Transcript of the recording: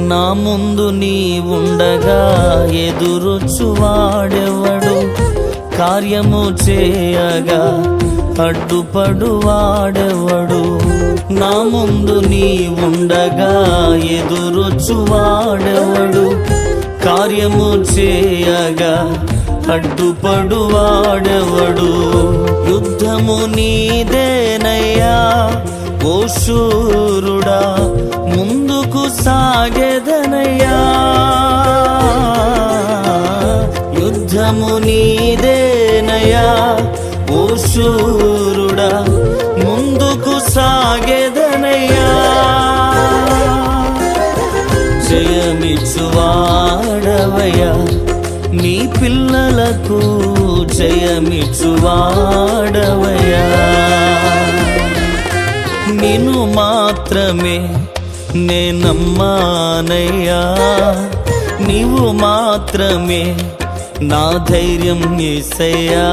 నా ముందు నీ ఉండగా ఎదురొచ్చువాడెవడు? కార్యము చేయగా అడ్డుపడువాడెవడు? నా ముందు నీ ఉండగా ఎదురొచ్చువాడెవడు? కార్యము చేయగా అడ్డుపడువాడెవడు? యుద్ధము నీదేనయ్యా ఓ శూరుడా, ముందుకు సాగెదనయ్యా. యుద్ధము నీదేనయ్యా ఓ శూరుడా, ముందుకు సాగెదనయ్యా. జయమిచ్చువాడవయ్యా, నీ పిల్లలకు జయమిచ్చువాడవయ్యా. నిన్ను మాత్రమే నే నమ్మానయ్యా, నీవు మాత్రమే నా ధైర్యం యేసయ్యా.